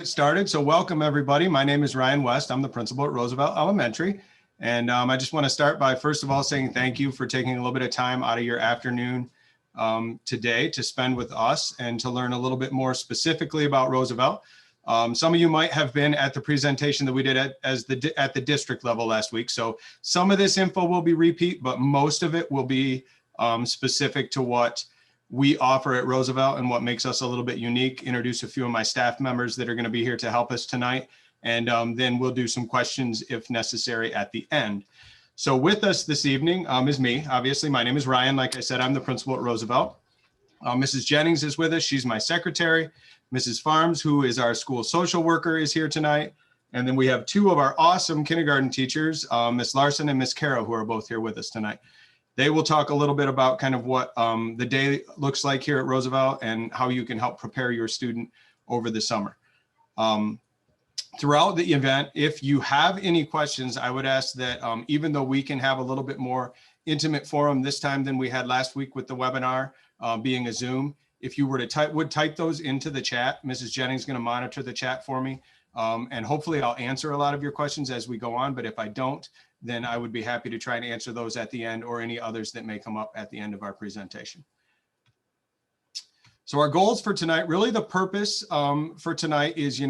started. So welcome everybody. My name is Ryan West. I'm the principal at Roosevelt Elementary. And I just want to start by first of all saying thank you for taking a little bit of time out of your afternoon today to spend with us and to learn a little bit more specifically about Roosevelt. Some of you might have been at the presentation that we did at the district level last week. So some of this info will be repeat, but most of it will be specific to what we offer at Roosevelt and what makes us a little bit unique. Introduce a few of my staff members that are going to be here to help us tonight. And then we'll do some questions if necessary at the end. So with us this evening is me. Obviously, my name is Ryan. Like I said, I'm the principal at Roosevelt. Mrs. Jennings is with us. She's my secretary. Mrs. Farms, who is our school social worker, is here tonight. And then we have two of our awesome kindergarten teachers, Miss Larson and Miss Carroll, who are both here with us tonight. They will talk a little bit about kind of what the day looks like here at Roosevelt and how you can help prepare your student over the summer. Throughout the event, if you have any questions, I would ask that even though we can have a little bit more intimate forum this time than we had last week with the webinar being a Zoom, if you were to type those into the chat. Mrs. Jennings is going to monitor the chat for me. And hopefully I'll answer a lot of your questions as we go on. But if I don't, then I would be happy to try and answer those at the end or any others that may come up at the end of our presentation. So our goals for tonight, really the purpose for tonight is,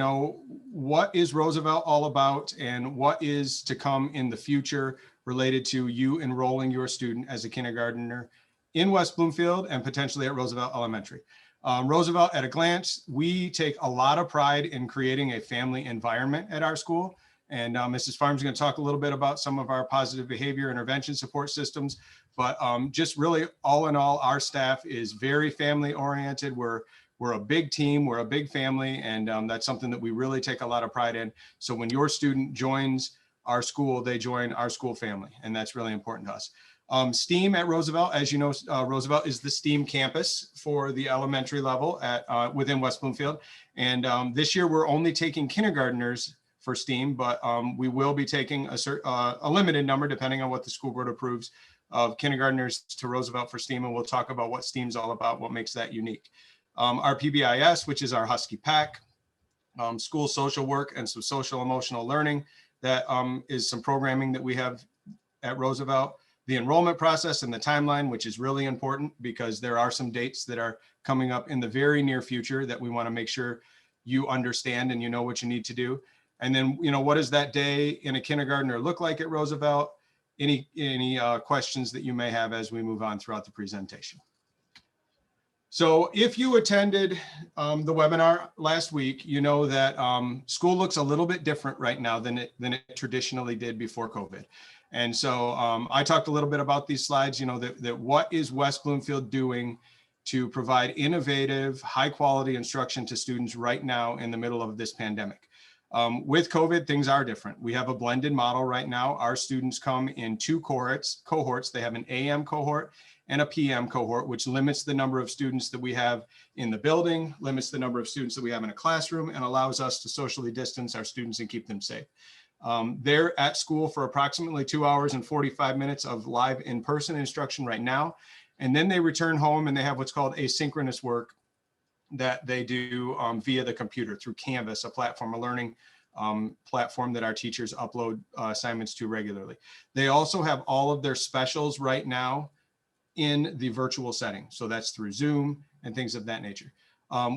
what is Roosevelt all about and what is to come in the future related to you enrolling your student as a kindergartner in West Bloomfield and potentially at Roosevelt Elementary. Roosevelt at a glance, we take a lot of pride in creating a family environment at our school. And Mrs. Farms is going to talk a little bit about some of our positive behavior intervention support systems. But just really all in all, our staff is very family oriented. We're a big team, we're a big family, and that's something that we really take a lot of pride in. So when your student joins our school, they join our school family, and that's really important to us. STEAM at Roosevelt, as you know, Roosevelt is the STEAM campus for the elementary level at within West Bloomfield. And this year we're only taking kindergartners for STEAM, but we will be taking a limited number, depending on what the school board approves, of kindergartners to Roosevelt for STEAM. And we'll talk about what STEAM is all about, what makes that unique. Our PBIS, which is our Husky Pack, school social work and some social emotional learning. That is some programming that we have at Roosevelt. The enrollment process and the timeline, which is really important because there are some dates that are coming up in the very near future that we want to make sure you understand and you know what you need to do. And then, what does that day in a kindergartner look like at Roosevelt? Any questions that you may have as we move on throughout the presentation. So if you attended the webinar last week, you know that school looks a little bit different right now than it traditionally did before COVID. And so I talked a little bit about these slides, that what is West Bloomfield doing to provide innovative, high quality instruction to students right now in the middle of this pandemic. With COVID, things are different. We have a blended model right now. Our students come in two cohorts. They have an AM cohort and a PM cohort, which limits the number of students that we have in the building, limits the number of students that we have in a classroom, and allows us to socially distance our students and keep them safe. They're at school for approximately 2 hours and 45 minutes of live in-person instruction right now. And then they return home and they have what's called asynchronous work that they do via the computer through Canvas, a platform, a learning platform that our teachers upload assignments to regularly. They also have all of their specials right now in the virtual setting. So that's through Zoom and things of that nature.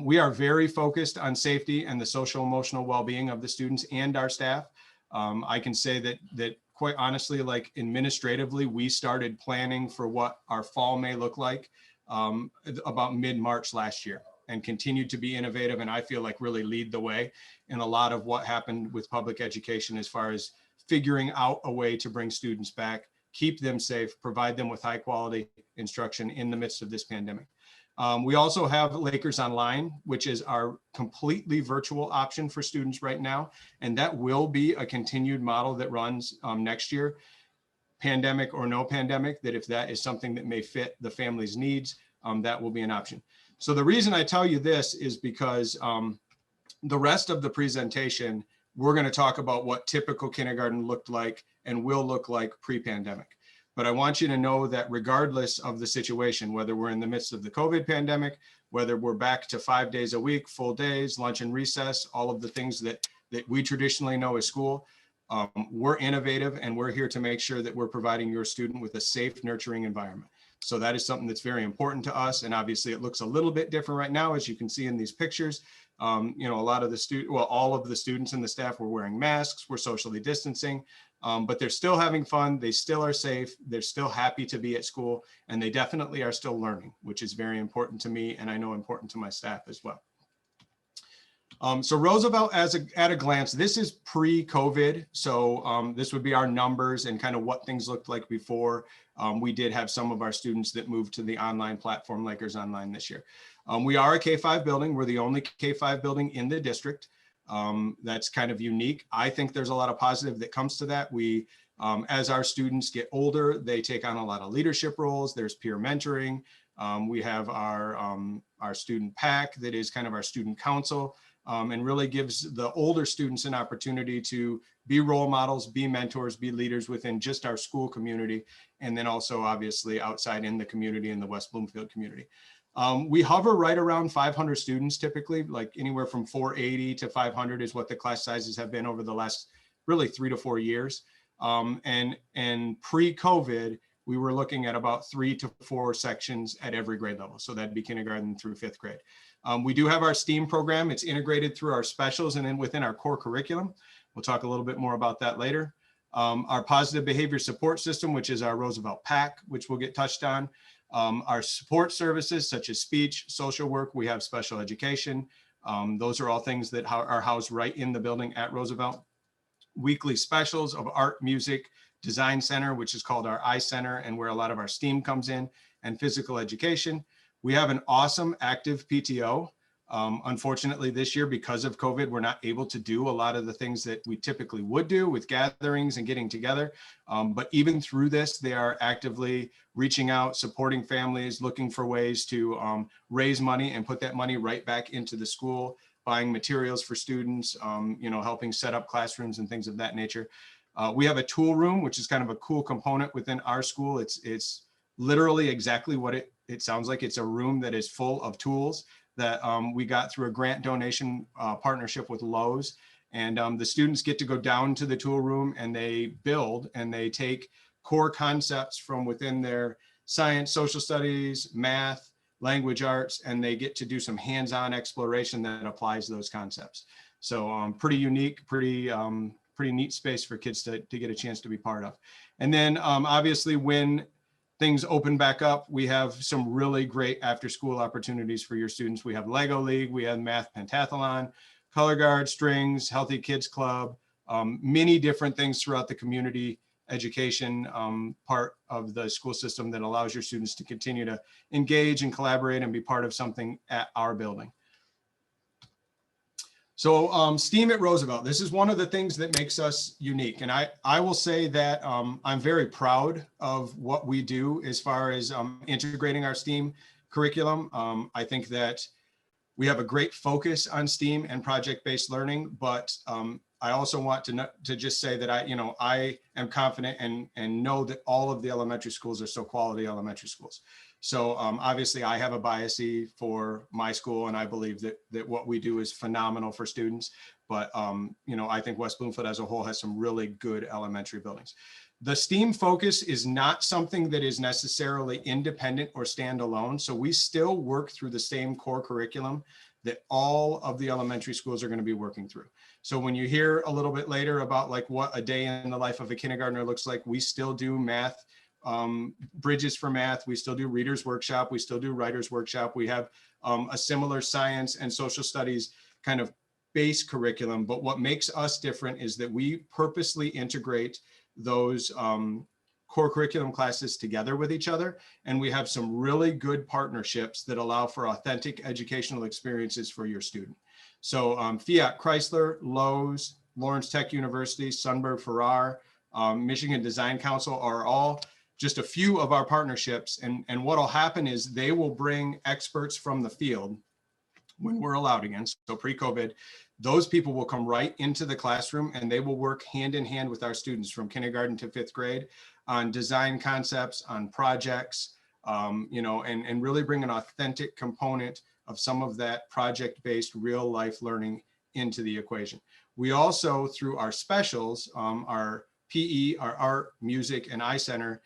We are very focused on safety and the social emotional well-being of the students and our staff. I can say that quite honestly, like administratively, we started planning for what our fall may look like about mid-March last year and continued to be innovative. And I feel like really lead the way in a lot of what happened with public education as far as figuring out a way to bring students back, keep them safe, provide them with high quality instruction in the midst of this pandemic. We also have Lakers Online, which is our completely virtual option for students right now. And that will be a continued model that runs next year, pandemic or no pandemic, that if that is something that may fit the family's needs, that will be an option. So the reason I tell you this is because the rest of the presentation, we're going to talk about what typical kindergarten looked like and will look like pre-pandemic. But I want you to know that regardless of the situation, whether we're in the midst of the COVID pandemic, whether we're back to 5 days a week, full days, lunch and recess, all of the things that we traditionally know as school, we're innovative, and we're here to make sure that we're providing your student with a safe, nurturing environment. So that is something that's very important to us. And obviously it looks a little bit different right now, as you can see in these pictures. You know, a lot of the all of the students and the staff were wearing masks, we're socially distancing, but they're still having fun. They still are safe. They're still happy to be at school, and they definitely are still learning, which is very important to me, and I know important to my staff as well. So Roosevelt, at a glance, this is pre-COVID. So this would be our numbers and kind of what things looked like before. We did have some of our students that moved to the online platform, Lakers Online, this year. We are a K-5 building. We're the only K-5 building in the district. That's kind of unique. I think there's a lot of positive that comes to that. We, as our students get older, they take on a lot of leadership roles. There's peer mentoring. We have our student PAC that is kind of our student council. And really gives the older students an opportunity to be role models, be mentors, be leaders within just our school community, and then also obviously outside in the community, in the West Bloomfield community. We hover right around 500 students typically, like anywhere from 480 to 500 is what the class sizes have been over the last really 3 to 4 years. And pre-COVID, we were looking at about 3 to 4 sections at every grade level. So that'd be kindergarten through 5th grade. We do have our STEAM program. It's integrated through our specials and then within our core curriculum. We'll talk a little bit more about that later. Our positive behavior support system, which is our Roosevelt PAC, which we'll get touched on. Our support services such as speech, social work, we have special education. Those are all things that are housed right in the building at Roosevelt. Weekly specials of art, music, design center, which is called our I Center, and where a lot of our STEAM comes in, and physical education. We have an awesome active PTO. Unfortunately, this year, because of COVID, we're not able to do a lot of the things that we typically would do with gatherings and getting together. But even through this, they are actively reaching out, supporting families, looking for ways to raise money and put that money right back into the school, buying materials for students, you know, helping set up classrooms and things of that nature. We have a tool room, which is kind of a cool component within our school. It's literally exactly what it sounds like. It's a room that is full of tools that we got through a grant donation partnership with Lowe's. And the students get to go down to the tool room and they build and they take core concepts from within their science, social studies, math, language arts, and they get to do some hands-on exploration that applies those concepts. So pretty unique, pretty neat space for kids to get a chance to be part of. And then obviously when things open back up, we have some really great after school opportunities for your students. We have Lego League, we have Math Pentathlon, Color Guard, Strings, Healthy Kids Club, many different things throughout the community education part of the school system that allows your students to continue to engage and collaborate and be part of something at our building. So STEAM at Roosevelt, this is one of the things that makes us unique. And I will say that I'm very proud of what we do as far as integrating our STEAM curriculum. I think that we have a great focus on STEAM and project-based learning, but I also want to just say that I am confident and know that all of the elementary schools are still quality elementary schools. So obviously I have a bias for my school, and I believe that what we do is phenomenal for students. But I think West Bloomfield as a whole has some really good elementary buildings. The STEAM focus is not something that is necessarily independent or standalone. So we still work through the same core curriculum that all of the elementary schools are going to be working through. So when you hear a little bit later about like what a day in the life of a kindergartner looks like, we still do math, bridges for math. We still do readers workshop. We still do writers workshop. We have a similar science and social studies kind of base curriculum. But what makes us different is that we purposely integrate those core curriculum classes together with each other. And we have some really good partnerships that allow for authentic educational experiences for your student. So Fiat Chrysler, Lowe's, Lawrence Tech University, Sunberg Farrar, Michigan Design Council are all just a few of our partnerships. And what will happen is they will bring experts from the field when we're allowed again. So pre-COVID, those people will come right into the classroom and they will work hand in hand with our students from kindergarten to 5th grade on design concepts, on projects, and really bring an authentic component of some of that project-based real life learning into the equation. We also, through our specials, our PE, our art, music, and eye center,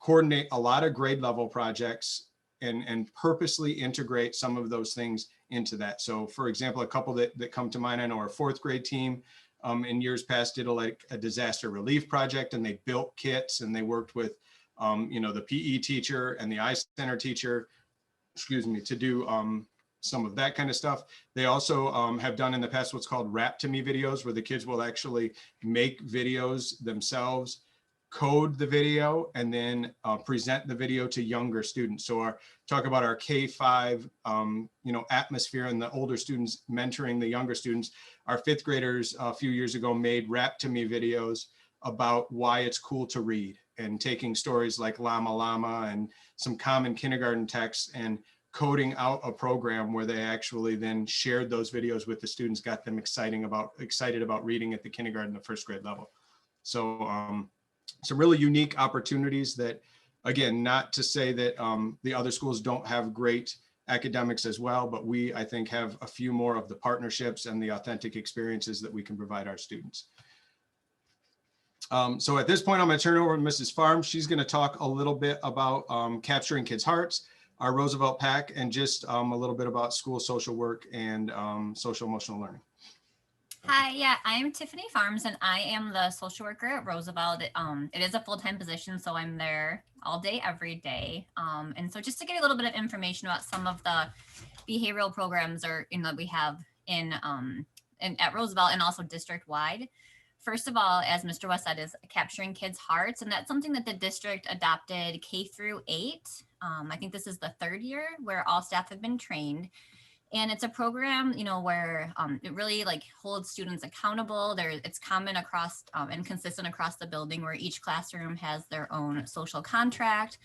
coordinate a lot of grade level projects and purposely integrate some of those things into that. So for example, a couple that come to mind, I know our 4th grade team in years past did a disaster relief project, and they built kits and they worked with the PE teacher and the eye center teacher, to do some of that kind of stuff. They also have done in the past what's called Rap to Me videos, where the kids will actually make videos themselves, code the video, and then present the video to younger students. So talk about our K-5 atmosphere and the older students mentoring the younger students. Our 5th graders a few years ago made Rap to Me videos about why it's cool to read, and taking stories like Llama Llama and some common kindergarten texts and coding out a program where they actually then shared those videos with the students, got them excited about reading at the kindergarten to 1st grade level. So some really unique opportunities that, again, not to say that the other schools don't have great academics as well, but we, I think, have a few more of the partnerships and the authentic experiences that we can provide our students. So at this point, I'm going to turn it over to Mrs. Farm. She's going to talk a little bit about capturing kids' hearts, our Roosevelt PAC, and just a little bit about school social work and social emotional learning. Hi, yeah, I'm Tiffany Farms, and I am the social worker at Roosevelt. It is a full-time position, so I'm there all day, every day. And so just to give you a little bit of information about some of the behavioral programs we have at Roosevelt and also district-wide. First of all, as Mr. West said, is capturing kids' hearts, and that's something that the district adopted K through 8. I think this is the 3rd year where all staff have been trained. And it's a program, where it really holds students accountable. It's common across and consistent across the building, where each classroom has their own social contract.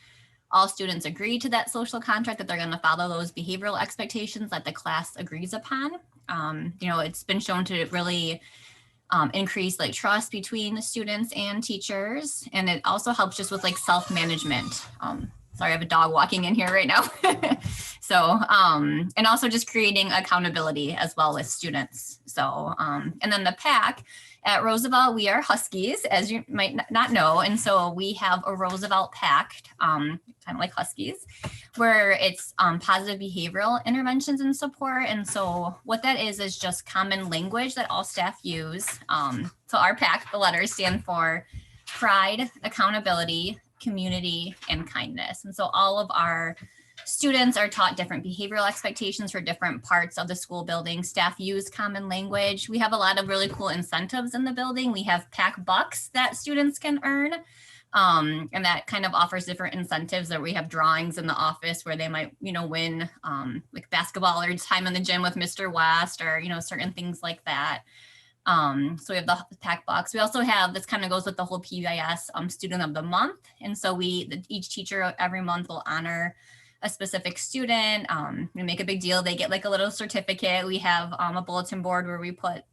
All students agree to that social contract, that they're going to follow those behavioral expectations that the class agrees upon. It's been shown to really increase trust between the students and teachers. And it also helps just with self-management. Sorry, I have a dog walking in here right now. So, and also just creating accountability as well with students. So, and then the PAC at Roosevelt, we are Huskies, as you might not know. And so we have a Roosevelt PAC, kind of like Huskies, where it's positive behavioral interventions and support. And so what that is just common language that all staff use. So our PAC, the letters stand for pride, accountability, community, and kindness. And so all of our students are taught different behavioral expectations for different parts of the school building. Staff use common language. We have a lot of really cool incentives in the building. We have PAC bucks that students can earn. And that kind of offers different incentives. That we have drawings in the office where they might, win basketball or time in the gym with Mr. West, or, certain things like that. So we have the PAC box. We also have, this kind of goes with the whole PBIS student of the month. And so each teacher every month will honor a specific student. We make a big deal. They get a little certificate. We have a bulletin board where we put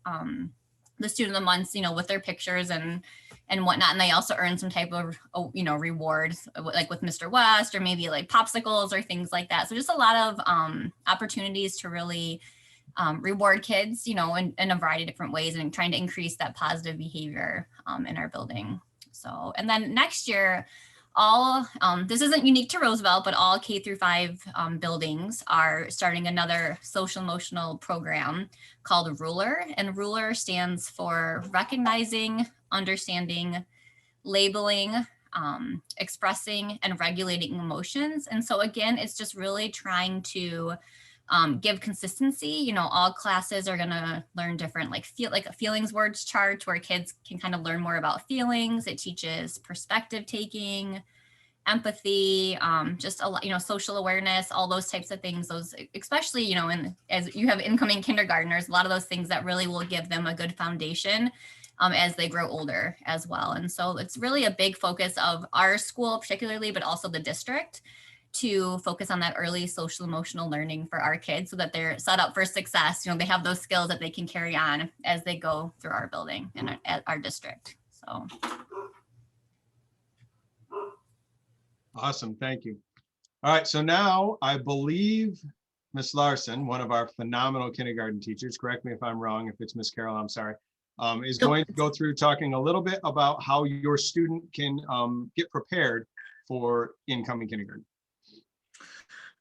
the student of the months, with their pictures and whatnot. And they also earn some type of, rewards, with Mr. West, or maybe popsicles or things like that. So just a lot of opportunities to really reward kids, in a variety of different ways, and trying to increase that positive behavior in our building. So, and then next year, this isn't unique to Roosevelt, but all K through 5 buildings are starting another social emotional program called Ruler. And Ruler stands for recognizing, understanding, labeling, expressing, and regulating emotions. And so again, it's just really trying to give consistency. All classes are going to learn different, a feelings words chart, where kids can kind of learn more about feelings. It teaches perspective taking, empathy, just a lot, social awareness, all those types of things. Those, especially, as you have incoming kindergartners, a lot of those things that really will give them a good foundation as they grow older as well. And so it's really a big focus of our school particularly, but also the district. to focus on that early social emotional learning for our kids so that they're set up for success. They have those skills that they can carry on as they go through our building and our district. So. Awesome, thank you. All right, so now I believe Miss Larson, one of our phenomenal kindergarten teachers, correct me if I'm wrong, if it's Miss Carol, I'm sorry, is going to go through talking a little bit about how your student can get prepared for incoming kindergarten.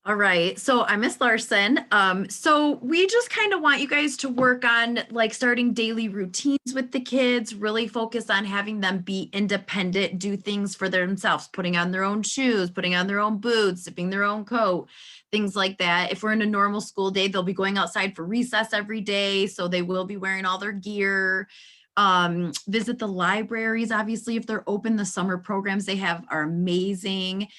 All right, so I'm Miss Larson. So we just kind of want you guys to work on like starting daily routines with the kids, really focus on having them be independent, do things for themselves, putting on their own shoes, putting on their own boots, zipping their own coat, things like that. If we're in a normal school day, they'll be going outside for recess every day, so they will be wearing all their gear. Visit the libraries, obviously, if they're open. The summer programs they have are amazing.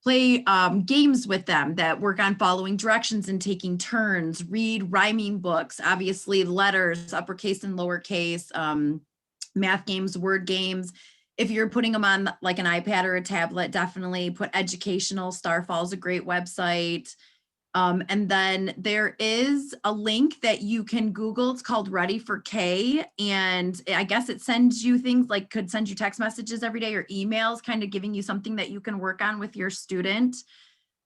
Play games with them that work on following directions and taking turns, read rhyming books, obviously letters, uppercase and lowercase, math games, word games. If you're putting them on like an iPad or a tablet, definitely put educational. Starfall is a great website. And then there is a link that you can Google. It's called Ready for K. And I guess it sends you things like could send you text messages every day or emails, kind of giving you something that you can work on with your student.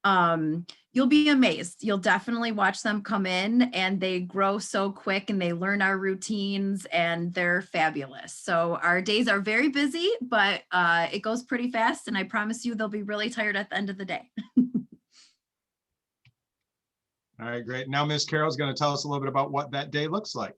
You'll be amazed. You'll definitely watch them come in and they grow so quick and they learn our routines and they're fabulous. So our days are very busy, but it goes pretty fast. And I promise you they'll be really tired at the end of the day. All right, great. Now Miss Carol's going to tell us a little bit about what that day looks like.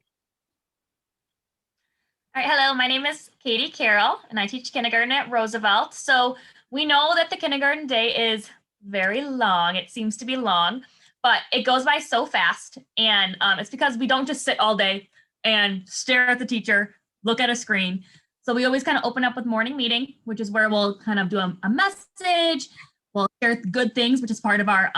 All right, hello, my name is Katie Carroll, and I teach kindergarten at Roosevelt. So we know that the kindergarten day is very long. It seems to be long, but it goes by so fast. And it's because we don't just sit all day and stare at the teacher, look at a screen. So we always kind of open up with morning meeting, which is where we'll kind of do a message. We'll share good things, which is part of our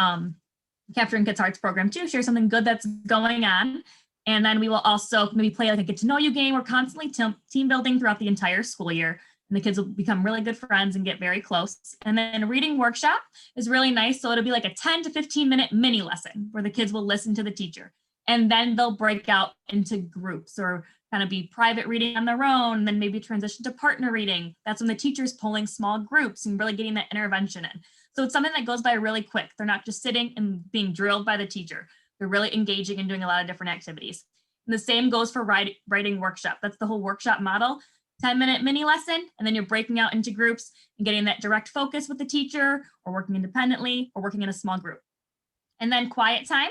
Capturing Kids' Hearts program too, share something good that's going on. And then we will also maybe play like a get to know you game. We're constantly team building throughout the entire school year. And the kids will become really good friends and get very close. And then a reading workshop is really nice. So it'll be like a 10 to 15 minute mini lesson where the kids will listen to the teacher. And then they'll break out into groups or kind of be private reading on their own, and then maybe transition to partner reading. That's when the teacher's pulling small groups and really getting that intervention in. So it's something that goes by really quick. They're not just sitting and being drilled by the teacher. They're really engaging and doing a lot of different activities. And the same goes for writing workshop. That's the whole workshop model. 10-minute mini lesson, and then you're breaking out into groups and getting that direct focus with the teacher or working independently or working in a small group. And then quiet time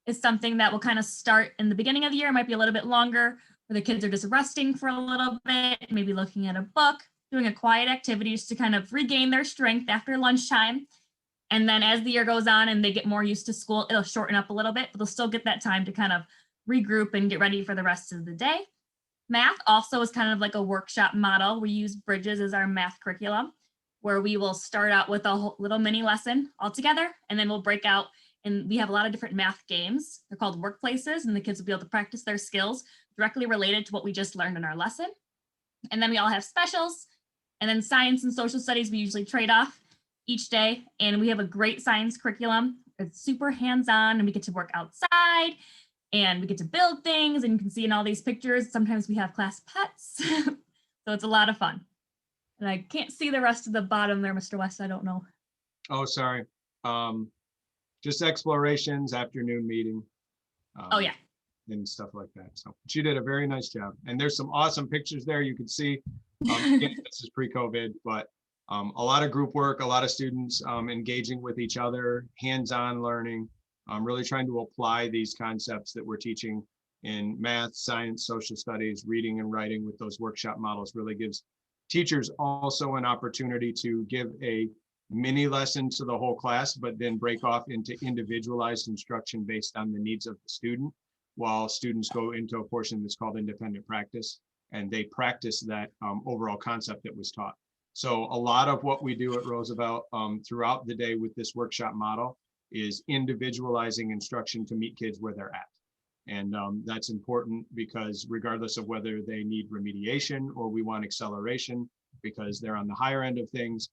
is something that will kind of start in the beginning of the year. It might be a little bit longer where the kids are just resting for a little bit, maybe looking at a book, doing a quiet activities to kind of regain their strength after lunchtime. And then as the year goes on and they get more used to school, it'll shorten up a little bit, but they'll still get that time to kind of regroup and get ready for the rest of the day. Math also is kind of like a workshop model. We use Bridges as our math curriculum, where we will start out with a little mini lesson all together, and then we'll break out, and we have a lot of different math games. They're called workplaces, and the kids will be able to practice their skills directly related to what we just learned in our lesson. And then we all have specials. And then science and social studies, we usually trade off each day. And we have a great science curriculum. It's super hands-on, and we get to work outside and we get to build things, and you can see in all these pictures, sometimes we have class pets. So it's a lot of fun. And I can't see the rest of the bottom there, Mr. West, I don't know. Oh, sorry. Just explorations, afternoon meeting. Oh yeah. And stuff like that. So she did a very nice job. And there's some awesome pictures there. You can see, again, this is pre-COVID, but a lot of group work, a lot of students engaging with each other, hands-on learning, really trying to apply these concepts that we're teaching in math, science, social studies, reading and writing with those workshop models. Really gives teachers also an opportunity to give a mini lesson to the whole class, but then break off into individualized instruction based on the needs of the student, while students go into a portion that's called independent practice, and they practice that overall concept that was taught. So a lot of what we do at Roosevelt throughout the day with this workshop model is individualizing instruction to meet kids where they're at. And that's important because regardless of whether they need remediation or we want acceleration because they're on the higher end of things,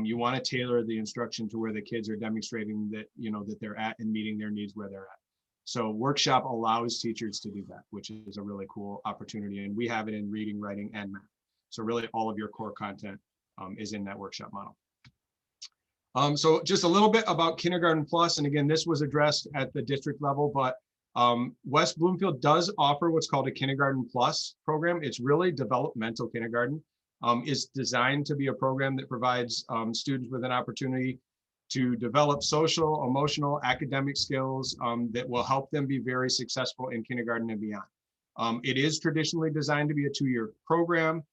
You want to tailor the instruction to where the kids are demonstrating that, that they're at and meeting their needs where they're at. So workshop allows teachers to do that, which is a really cool opportunity. And we have it in reading, writing, and math. So really all of your core content is in that workshop model. So just a little bit about Kindergarten Plus. And again, this was addressed at the district level, but West Bloomfield does offer what's called a Kindergarten Plus program. It's really developmental kindergarten. It's designed to be a program that provides students with an opportunity to develop social, emotional, academic skills that will help them be very successful in kindergarten and beyond. It is traditionally designed to be a 2-year program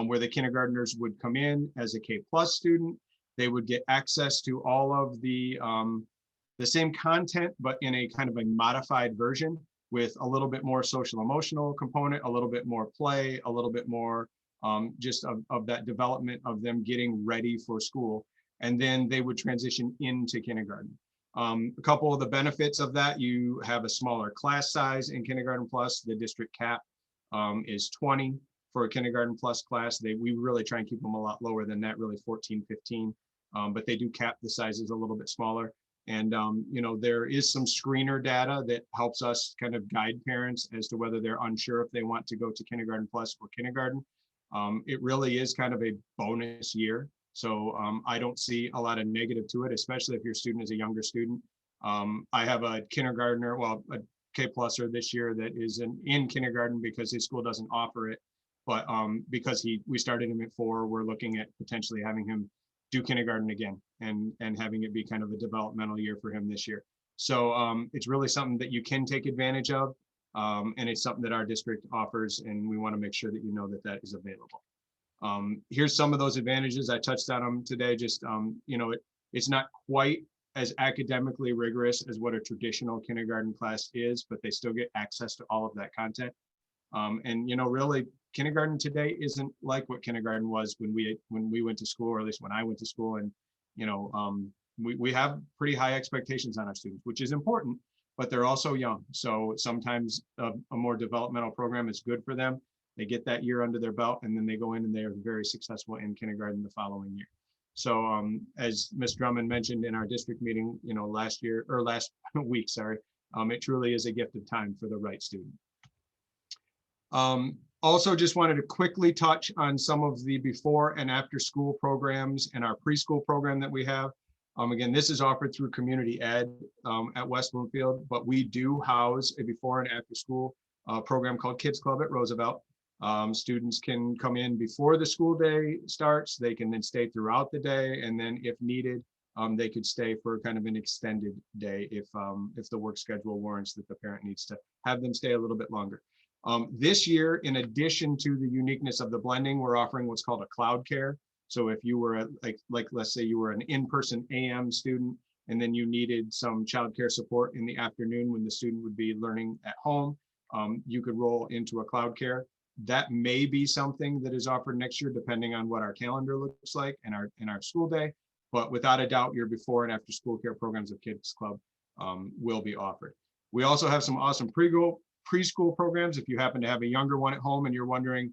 where the kindergartners would come in as a K+ student. They would get access to all of the same content, but in a kind of a modified version with a little bit more social emotional component, a little bit more play, a little bit more just of that development of them getting ready for school. And then they would transition into kindergarten. A couple of the benefits of that: you have a smaller class size in Kindergarten Plus. The district cap is 20 for a Kindergarten Plus class. We really try and keep them a lot lower than that, really 14, 15. But they do cap the sizes a little bit smaller. And, there is some screener data that helps us kind of guide parents as to whether they're unsure if they want to go to Kindergarten Plus or kindergarten. It really is kind of a bonus year. So I don't see a lot of negative to it, especially if your student is a younger student. I have a kindergartner, well, a K+er this year that is in kindergarten because his school doesn't offer it. But because we started him at 4, we're looking at potentially having him do kindergarten again and having it be kind of a developmental year for him this year. So it's really something that you can take advantage of. And it's something that our district offers, and we want to make sure that you know that that is available. Here's some of those advantages. I touched on them today. Just, it's not quite as academically rigorous as what a traditional kindergarten class is, but they still get access to all of that content. And really, kindergarten today isn't like what kindergarten was when we went to school, or at least when I went to school. And we have pretty high expectations on our students, which is important, but they're also young. So sometimes a more developmental program is good for them. They get that year under their belt, and then they go in and they are very successful in kindergarten the following year. So as Ms. Drummond mentioned in our district meeting, last week, it truly is a gift of time for the right student. Also, just wanted to quickly touch on some of the before and after school programs and our preschool program that we have. Again, this is offered through community ed at West Bloomfield, but we do house a before and after school program called Kids Club at Roosevelt. Students can come in before the school day starts. They can then stay throughout the day, and then if needed, they could stay for kind of an extended day if the work schedule warrants that the parent needs to have them stay a little bit longer. This year, in addition to the uniqueness of the blending, we're offering what's called a cloud care. So if you were like let's say you were an in-person AM student, and then you needed some childcare support in the afternoon when the student would be learning at home, you could roll into a cloud care. That may be something that is offered next year, depending on what our calendar looks like in our school day. But without a doubt, your before and after school care programs of Kids Club will be offered. We also have some awesome preschool programs. If you happen to have a younger one at home and you're wondering,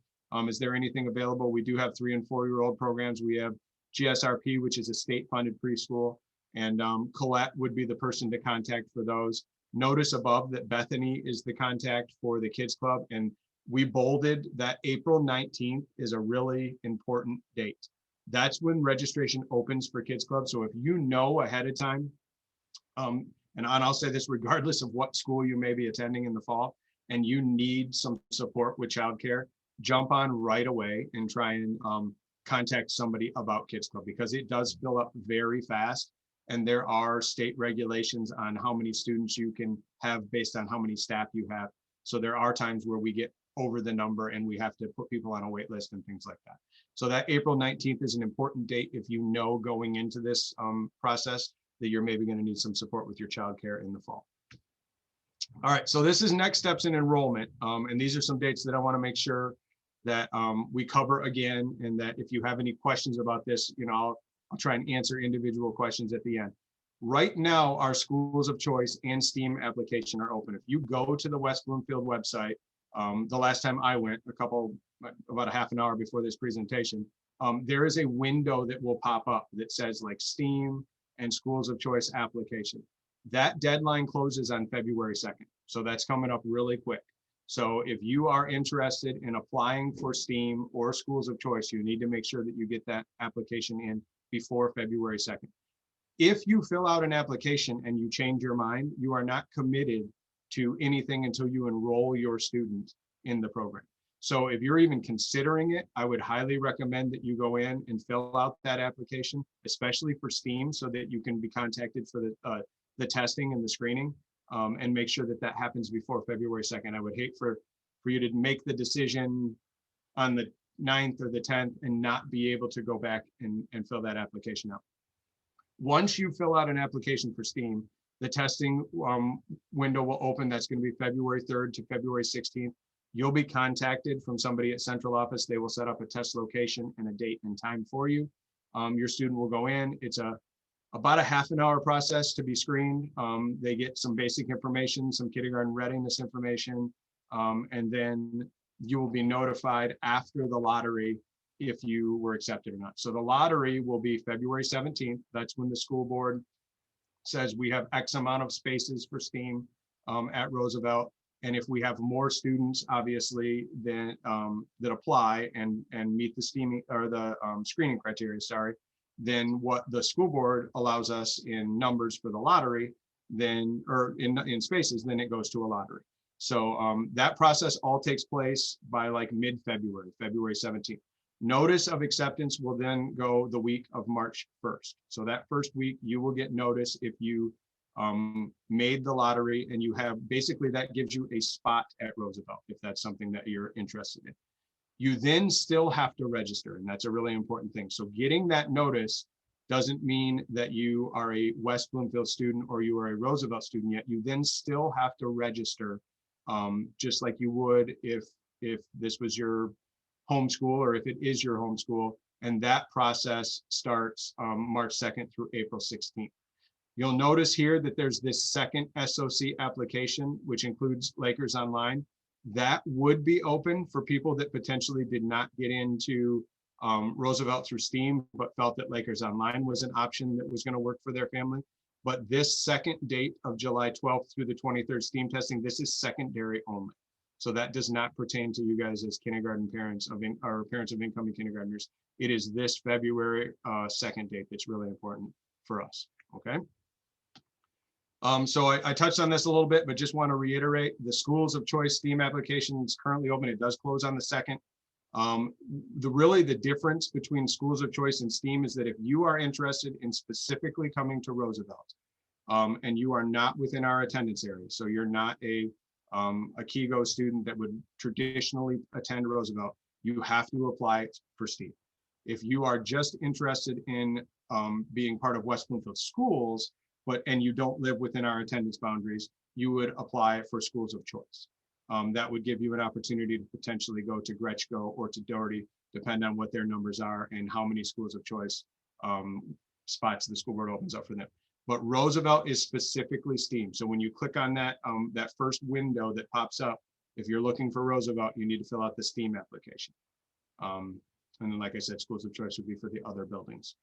is there anything available? We do have 3- and 4-year-old programs. We have GSRP, which is a state-funded preschool, and Colette would be the person to contact for those. Notice above that Bethany is the contact for the Kids Club, and we bolded that April 19th is a really important date. That's when registration opens for Kids Club. So if you know ahead of time, and I'll say this regardless of what school you may be attending in the fall, and you need some support with childcare, jump on right away and try and contact somebody about Kids Club, because it does fill up very fast. And there are state regulations on how many students you can have based on how many staff you have. So there are times where we get over the number and we have to put people on a wait list and things like that. So that April 19th is an important date if you know going into this process that you're maybe going to need some support with your childcare in the fall. All right, so this is next steps in enrollment. And these are some dates that I want to make sure that we cover again, and that if you have any questions about this, I'll try and answer individual questions at the end. Right now, our schools of choice and STEAM application are open. If you go to the West Bloomfield website, the last time I went, about a half an hour before this presentation, there is a window that will pop up that says like STEAM and schools of choice application. That deadline closes on February 2nd. So that's coming up really quick. So if you are interested in applying for STEAM or schools of choice, you need to make sure that you get that application in before February 2nd. If you fill out an application and you change your mind, you are not committed to anything until you enroll your student in the program. So if you're even considering it, I would highly recommend that you go in and fill out that application, especially for STEAM, so that you can be contacted for the testing and the screening, and make sure that that happens before February 2nd. I would hate for you to make the decision on the 9th or the 10th and not be able to go back and fill that application out. Once you fill out an application for STEAM, the testing window will open. That's going to be February 3rd to February 16th. You'll be contacted from somebody at central office. They will set up a test location and a date and time for you. Your student will go in. It's about a half an hour process to be screened. They get some basic information, some kindergarten readiness information, and then you will be notified after the lottery if you were accepted or not. So the lottery will be February 17th. That's when the school board says we have X amount of spaces for STEAM at Roosevelt. And if we have more students, obviously, then that apply and meet the STEAM or the screening criteria, sorry, then what the school board allows us in numbers for the lottery, then, or in spaces, then it goes to a lottery. So that process all takes place by like mid-February, February 17th. Notice of acceptance will then go the week of March 1st. So that first week, you will get notice if you made the lottery, and you have, basically that gives you a spot at Roosevelt, if that's something that you're interested in. You then still have to register, and that's a really important thing. So getting that notice doesn't mean that you are a West Bloomfield student or you are a Roosevelt student yet. You then still have to register, just like you would if this was your home school, or if it is your home school, and that process starts March 2nd through April 16th. You'll notice here that there's this second SOC application, which includes Lakers Online. That would be open for people that potentially did not get into Roosevelt through STEAM, but felt that Lakers Online was an option that was going to work for their family. But this second date of July 12th through the 23rd STEAM testing, this is secondary only. So that does not pertain to you guys as kindergarten parents or parents of incoming kindergartners. It is this February 2nd date that's really important for us, okay? So I touched on this a little bit, but just want to reiterate, the schools of choice STEAM application is currently open. It does close on the 2nd. Really the difference between schools of choice and STEAM is that if you are interested in specifically coming to Roosevelt, and you are not within our attendance area, so you're not a KeyGo student that would traditionally attend Roosevelt, you have to apply for STEAM. If you are just interested in being part of West Bloomfield schools, and you don't live within our attendance boundaries, you would apply for schools of choice. That would give you an opportunity to potentially go to Gretschko or to Doherty, depend on what their numbers are and how many schools of choice spots the school board opens up for them. But Roosevelt is specifically STEAM. So when you click on that, that first window that pops up, if you're looking for Roosevelt, you need to fill out the STEAM application. And then, like I said, schools of choice would be for the other buildings.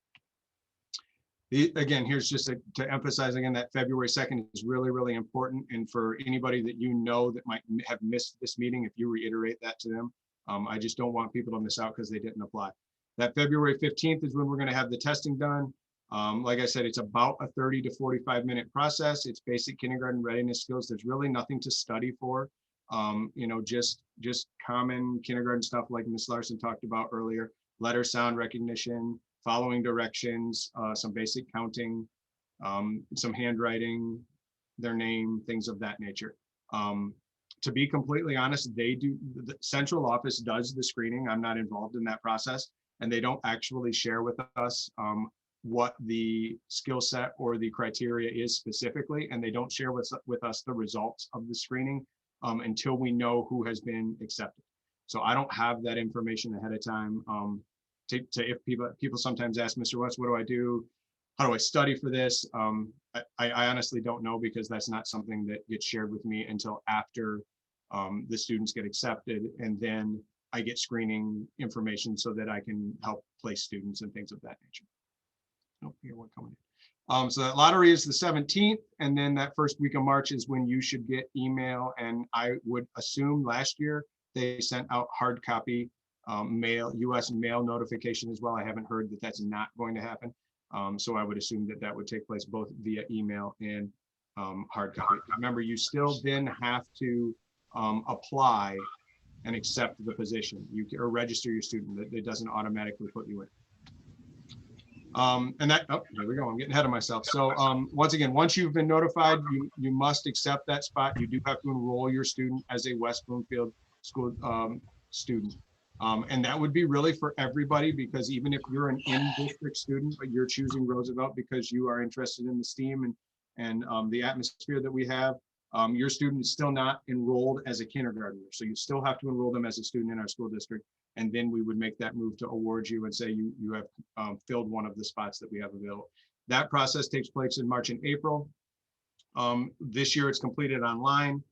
Again, here's just to emphasize again that February 2nd is really, really important. And for anybody that you know that might have missed this meeting, if you reiterate that to them, I just don't want people to miss out because they didn't apply. That February 15th is when we're going to have the testing done. Like I said, it's about a 30 to 45-minute process. It's basic kindergarten readiness skills. There's really nothing to study for. You know, just common kindergarten stuff like Ms. Larson talked about earlier, letter sound recognition, following directions, some basic counting, some handwriting, their name, things of that nature. To be completely honest, the central office does the screening. I'm not involved in that process, and they don't actually share with us what the skill set or the criteria is specifically, and they don't share with us the results of the screening until we know who has been accepted. So I don't have that information ahead of time. If people sometimes ask, Mr. West, what do I do? How do I study for this? I honestly don't know, because that's not something that gets shared with me until after the students get accepted. And then I get screening information so that I can help place students and things of that nature. Oh, here one coming in. So that lottery is the 17th, and then that first week of March is when you should get email. And I would assume last year they sent out hard copy mail, US mail notification as well. I haven't heard that that's not going to happen. So I would assume that that would take place both via email and hard copy. Remember, you still then have to apply and accept the position. You can, or register your student. It doesn't automatically put you in. And that, oh, there we go. I'm getting ahead of myself. So once again, once you've been notified, you must accept that spot. You do have to enroll your student as a West Bloomfield school student. And that would be really for everybody, because even if you're an in-district student, but you're choosing Roosevelt because you are interested in the STEAM and the atmosphere that we have, your student is still not enrolled as a kindergartner. So you still have to enroll them as a student in our school district. And then we would make that move to award you and say you have filled one of the spots that we have available. That process takes place in March and April. This year it's completed online.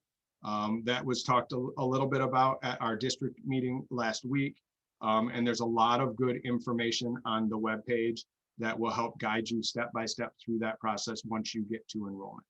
That was talked a little bit about at our district meeting last week. And there's a lot of good information on the webpage that will help guide you step by step through that process once you get to enrollment.